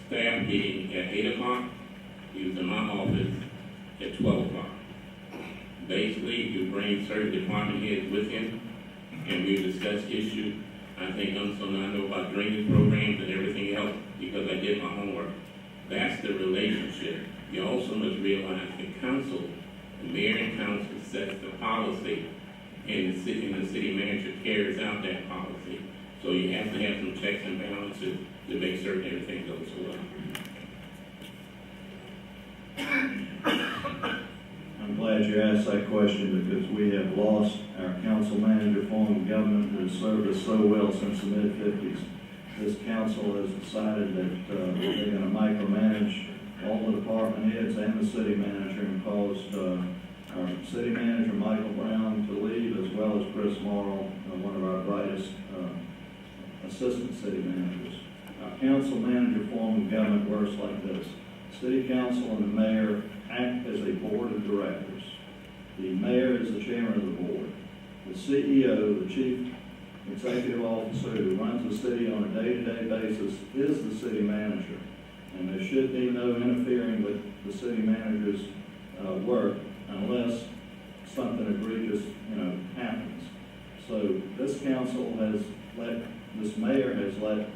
staff meeting at 8 o'clock. He was in my office at 12 o'clock. Basically, you bring certain department heads with him, and we discuss issues. I think I know about drainage programs and everything else because I did my homework. That's the relationship. You also must realize the council, the mayor and council sets the policy, and the city manager carries out that policy. So you have to have some checks and balances to make certain everything goes well. I'm glad you asked that question because we have lost our council manager form of government that has served us so well since the mid-50s. This council has decided that they're going to micromanage all the department heads and the city manager and caused our city manager, Michael Brown, to leave, as well as Chris Mayoral, one of our brightest assistant city managers. Our council manager form of government works like this. City council and the mayor act as a board of directors. The mayor is the chairman of the board. The CEO, the chief executive officer who runs the city on a day-to-day basis, is the city manager. And there should be no interfering with the city manager's work unless something egregious, happens. So this council has this mayor has let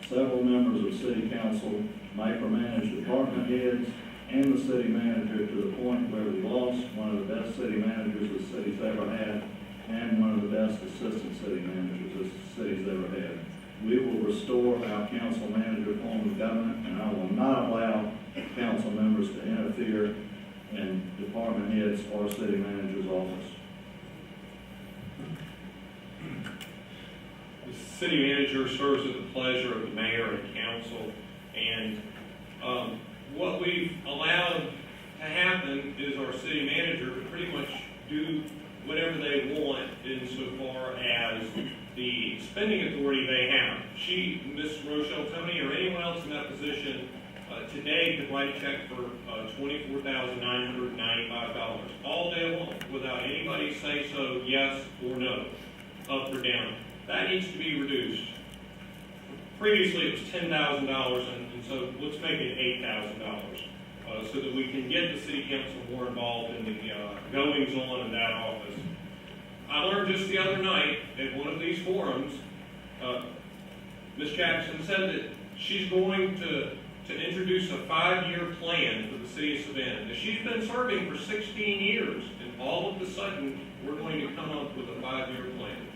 several members of city council micromanage department heads and the city manager to the point where we lost one of the best city managers the city's ever had and one of the best assistant city managers the city's ever had. We will restore our council manager form of government, and I will not allow council members to interfere in department heads or city manager's office. The city manager serves at the pleasure of the mayor and council, and what we've allowed to happen is our city manager to pretty much do whatever they want insofar as the spending authority they have. Ms. Rochelle Tony, or anyone else in that position today could write a check for $24,995 all day long without anybody say so, yes or no, up or down. That needs to be reduced. Previously it was $10,000, and so let's make it $8,000 so that we can get the city council more involved in the goings-on in that office. I learned just the other night at one of these forums, Ms. Jackson said that she's going to introduce a 5-year plan for the city of Savannah. Now, she's been serving for 16 years, and all of a sudden, we're going to come up with a 5-year plan.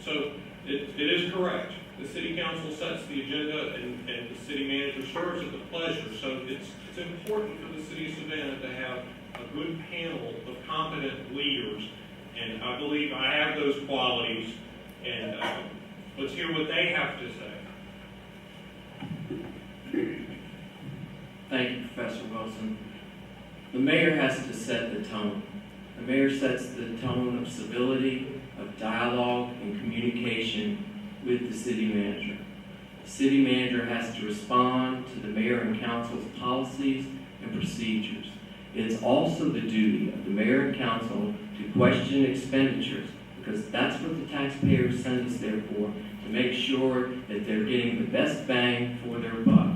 So it is correct. The city council sets the agenda, and the city manager serves at the pleasure. So it's important for the city of Savannah to have a good panel of competent leaders, and I believe I have those qualities. And let's hear what they have to say. Thank you, Professor Wilson. The mayor has to set the tone. The mayor sets the tone of civility, of dialogue, and communication with the city manager. The city manager has to respond to the mayor and council's policies and procedures. It is also the duty of the mayor and council to question expenditures, because that's what the taxpayers send us there for, to make sure that they're getting the best bang for their buck.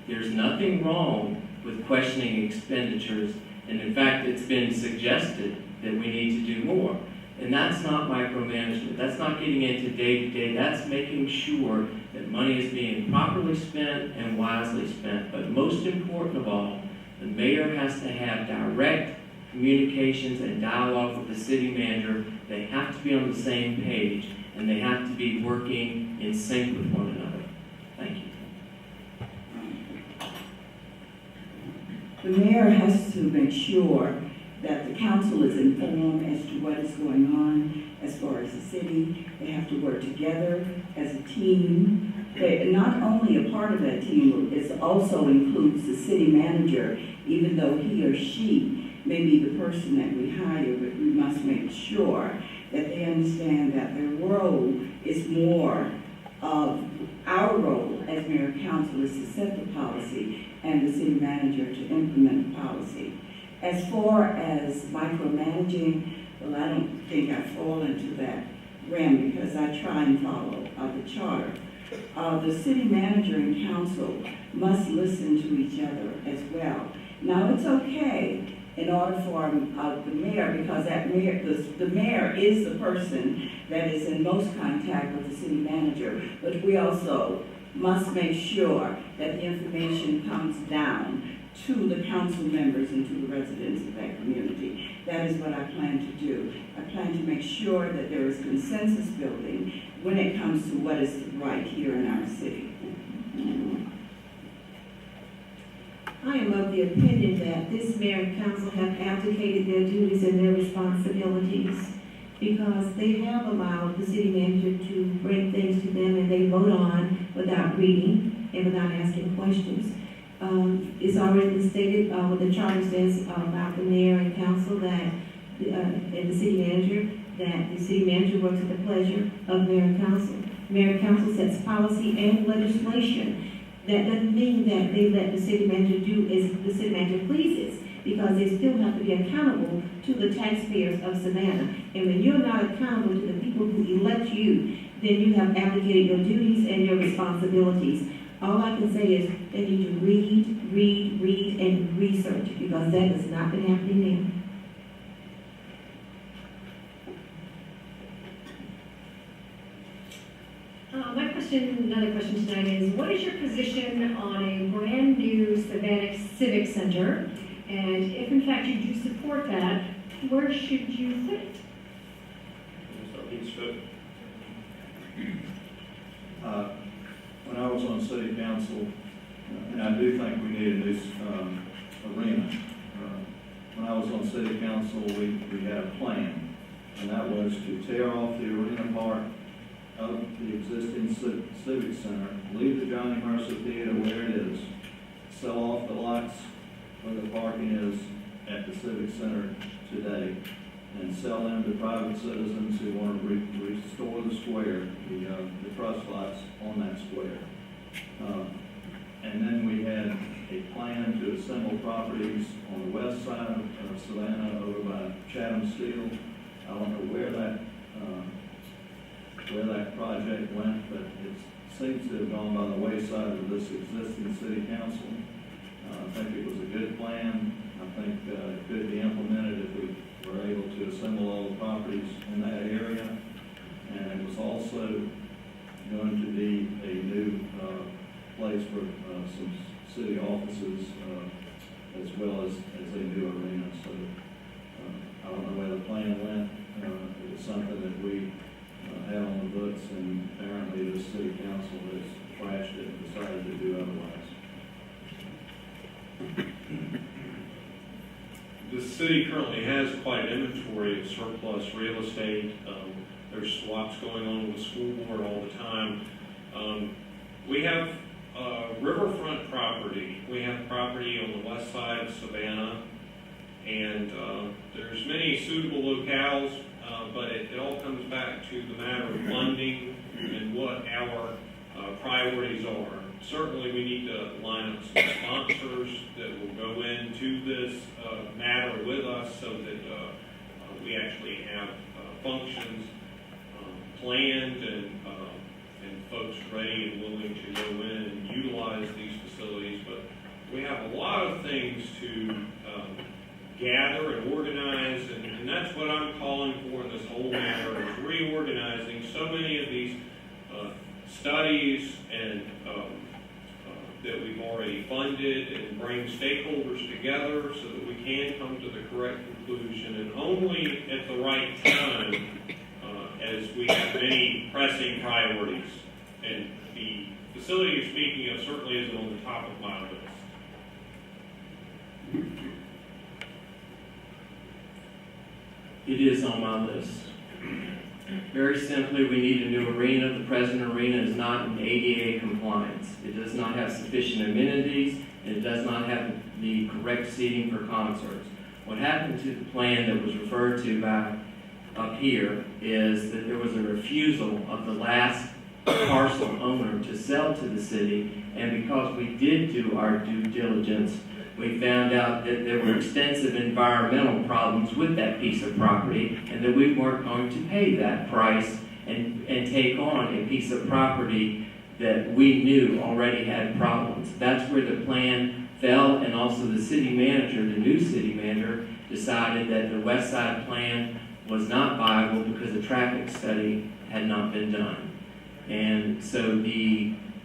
There's nothing wrong with questioning expenditures, and in fact, it's been suggested that we need to do more. And that's not micromanagement. That's not getting into day-to-day. That's making sure that money is being properly spent and wisely spent. But most important of all, the mayor has to have direct communications and dialogue with the city manager. They have to be on the same page, and they have to be working in sync with one another. Thank you. The mayor has to make sure that the council is informed as to what is going on as far as the city. They have to work together as a team. Not only a part of that team, it also includes the city manager, even though he or she may be the person that we hire, but we must make sure that they understand that their role is more of our role as mayor and council is to set the policy and the city manager to implement the policy. As far as micromanaging, well, I don't think I fall into that realm because I try and follow the charter. the city manager and council must listen to each other as well. Now, it's okay in order for the mayor, because that mayor, the mayor is the person that is in most contact with the city manager, but we also must make sure that the information comes down to the council members and to the residents of that community. That is what I plan to do. I plan to make sure that there is consensus building when it comes to what is right here in our city. I am of the opinion that this mayor and council have abdicated their duties and their responsibilities because they have allowed the city manager to bring things to them and they vote on without reading and without asking questions. It's already been stated what the charter says about the mayor and council that and the city manager, that the city manager works at the pleasure of mayor and council. Mayor and council sets policy and legislation. That doesn't mean that they let the city manager do as the city manager pleases, because they still have to be accountable to the taxpayers of Savannah. And when you're not accountable to the people who elect you, then you have abdicated your duties and your responsibilities. All I can say is they need to read, and research, because that has not been happening now. Another question tonight is, what is your position on a brand new Savannah Civic Center? And if in fact you do support that, where should you put it? When I was on city council, and I do think we need a new arena. When I was on city council, we had a plan, and that was to tear off the arena part of the existing civic center, leave the Johnny Mercer Theater where it is, sell off the lots where the parking is at the civic center today, and sell them to private citizens who want to restore the square, the trust lots on that square. And then we had a plan to assemble properties on the west side of Savannah over by Chatham Steel. I don't know where that project went, but it seems to have gone by the wayside of this existing city council. I think it was a good plan. I think it could be implemented if we were able to assemble all the properties in that area. And it was also going to be a new place for some city offices as well as a new arena. So I don't know where the plan went. It was something that we had on the books, and apparently the city council has trashed it and decided to do otherwise. The city currently has quite an inventory of surplus real estate. There's swaps going on with the school board all the time. We have riverfront property. We have property on the west side of Savannah, and there's many suitable locales, but it all comes back to the matter of funding and what our priorities are. Certainly we need to line up some sponsors that will go into this matter with us so that we actually have functions planned and folks ready and willing to go in and utilize these facilities. But we have a lot of things to gather and organize, and that's what I'm calling for in this whole matter, is reorganizing so many of these studies and that we've already funded, and bring stakeholders together so that we can come to the correct conclusion, and only at the right time as we have many pressing priorities. And the facility you're speaking of certainly isn't on the top of my list. It is on my list. Very simply, we need a new arena. The present arena is not in ADA compliance. It does not have sufficient amenities, and it does not have the correct seating for concerts. What happened to the plan that was referred to back up here is that there was a refusal of the last parcel owner to sell to the city, and because we did do our due diligence, we found out that there were extensive environmental problems with that piece of property, and that we weren't going to pay that price and take on a piece of property that we knew already had problems. That's where the plan fell, and also the city manager, the new city manager, decided that the west side plan was not viable because a traffic study had not been done. And so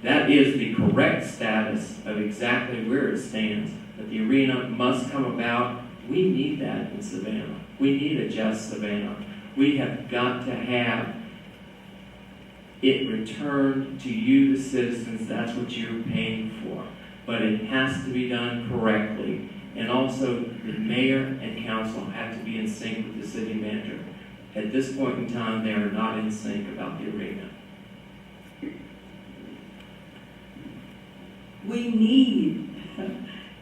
that is the correct status of exactly where it stands, that the arena must come about. We need that in Savannah. We need a just Savannah. We have got to have it returned to you, the citizens. That's what you're paying for. But it has to be done correctly. And also, the mayor and council have to be in sync with the city manager. At this point in time, they are not in sync about the arena. We need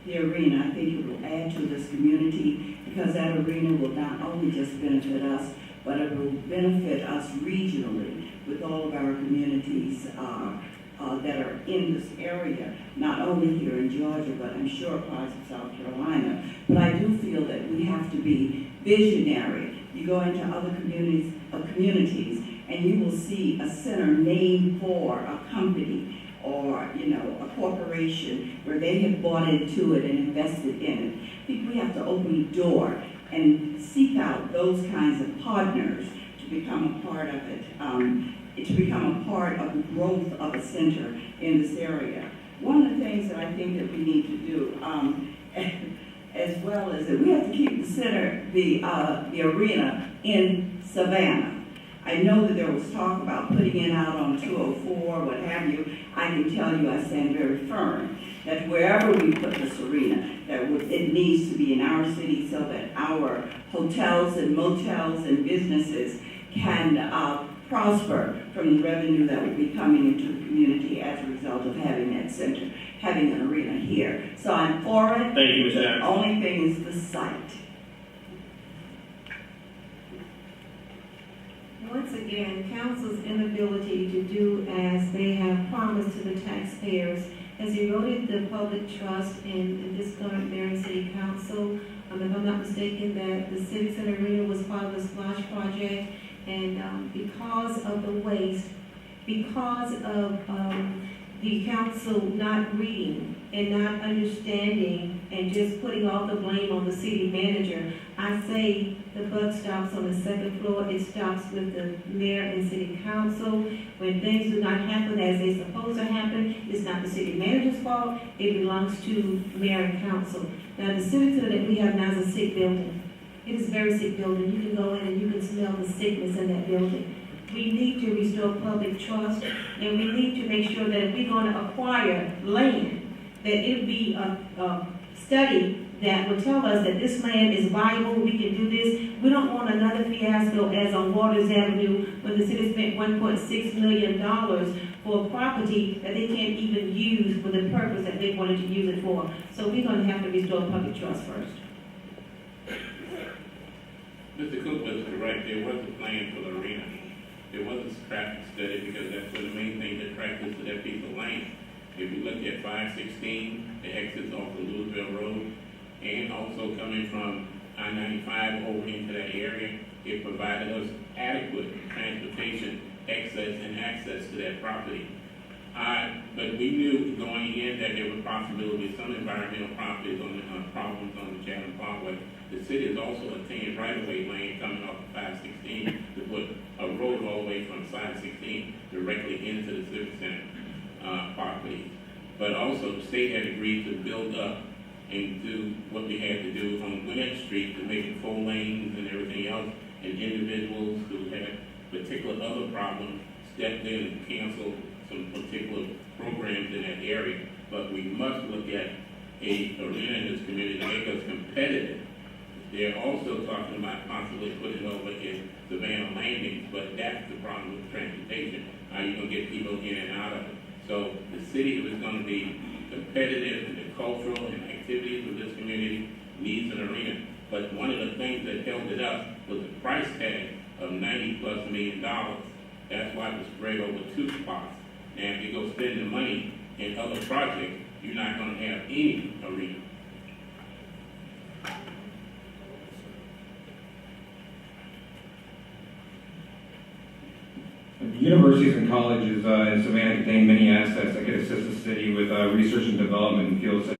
the arena. I think it will add to this community, because that arena will not only just benefit us, but it will benefit us regionally with all of our communities that are in this area, not only here in Georgia, but I'm sure parts of South Carolina. But I do feel that we have to be visionary. You go into other communities, and you will see a center named for a company or, a corporation where they have bought into it and invested in it. I think we have to open the door and seek out those kinds of partners to become a part of it, to become a part of the growth of a center in this area. One of the things that I think that we need to do, as well, is that we have to keep the center, the arena in Savannah. I know that there was talk about putting it out on 204, what have you. I can tell you I stand very firm that wherever we put this arena, it needs to be in our city so that our hotels and motels and businesses can prosper from the revenue that will be coming into the community as a result of having that center, having an arena here. So I'm for it. Thank you, Ms. The Anderson. only thing is the site. Once again, council's inability to do as they have promised to the taxpayers has eroded the public trust in this current mayor and city council. If I'm not mistaken, that the Civic Center Arena was part of the Splash Project, and because of the waste, because of the council not reading and not understanding and just putting all the blame on the city manager, I say the buck stops on the second floor. It stops with the mayor and city council. When things do not happen as they're supposed to happen, it's not the city manager's fault. It belongs to mayor and council. Now, the civic center that we have now is a sick building. It is a very sick building. You can go in and you can smell the sickness in that building. We need to restore public trust, and we need to make sure that if we're going to acquire land, that it be a study that will tell us that this land is viable, we can do this. We don't want another fiasco as on Waters Avenue when the city spent $1.6 million for a property that they can't even use for the purpose that they wanted to use it for. So we're going to have to restore public trust first. Mr. Cook was correct. There was a plan for the arena. There was a traffic study because that's one of the main things that attracted us to that piece of land. If you look at 516, the exits off of Louisville Road, and also coming from I-95 over into that area, it provided us adequate transportation, access to that property. But we knew going in that there were possibilities, some environmental properties problems on the Chatham Parkway. The city has also obtained right-of-way land coming off of 516 to put a road all the way from 516 directly into the Civic Center property. But also, the state had agreed to build up and do what we had to do on Gwinnett Street to make it 4 lanes and everything else, and individuals who had particular other problems stepped in and canceled some particular programs in that area. But we must look at a arena in this community to make us competitive. They're also talking about possibly putting over in Savannah landings, but that's the problem with transportation. How you gonna get people in and out of it? So the city was gonna be competitive in the cultural and activities of this community needs an arena. But one of the things that held it up was the price tag of $90+ million. That's why it was spread over 2 spots. Now, if you go spend the money in other projects, you're not going to have any arena. The University universities and colleges in Savannah contain many assets that could assist the city with research and development in fields such